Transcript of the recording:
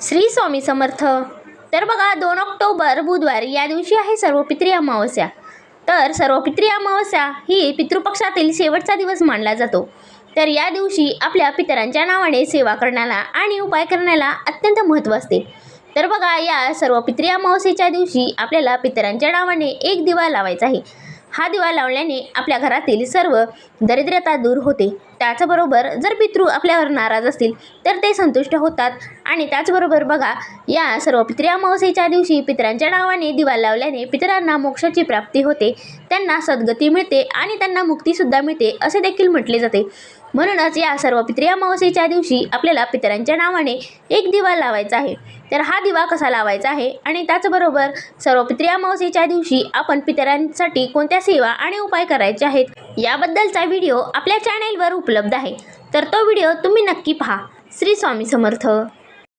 श्री स्वामी समर्थ. तर बघा 2 ऑक्टोबर बुधवार या दिवशी आहे सर्वपित्री अमावस्या. तर सर्वपित्री अमावस्या ही पितृपक्षातील शेवटचा दिवस मानला जातो. तर या दिवशी आपल्या पितरांच्या नावाने सेवा करण्याला आणि उपाय करण्याला अत्यंत महत्त्व असते. तर बघा या सर्वपित्री अमावस्येच्या दिवशी आपल्याला पितरांच्या नावाने एक दिवा लावायचा आहे. हा दिवा लावल्याने आपल्या घरातील सर्व दरिद्रता दूर होते. त्याचबरोबर जर पितृ आपल्यावर नाराज असतील तर ते संतुष्ट होतात. आणि त्याचबरोबर बघा या सर्व पितृ अमावस्येच्या दिवशी पितरांच्या नावाने दिवा लावल्याने पितरांना मोक्षाची प्राप्ती होते, त्यांना सद्गती मिळते आणि त्यांना मुक्तीसुद्धा मिळते असे देखील म्हटले जाते. म्हणूनच या सर्व पितृ अमावस्येच्या दिवशी आपल्याला पितरांच्या नावाने एक दिवा लावायचा आहे. तर हा दिवा कसा लावायचा आहे आणि त्याचबरोबर सर्व पितृ अमावस्येच्या दिवशी आपण पितरांसाठी कोणत्या सेवा आणि उपाय करायचे आहेत याबद्दलचा व्हिडिओ आपल्या चॅनेलवर उपलब्ध आहे. तर तो व्हिडिओ तुम्ही नक्की पहा. श्री स्वामी समर्थ.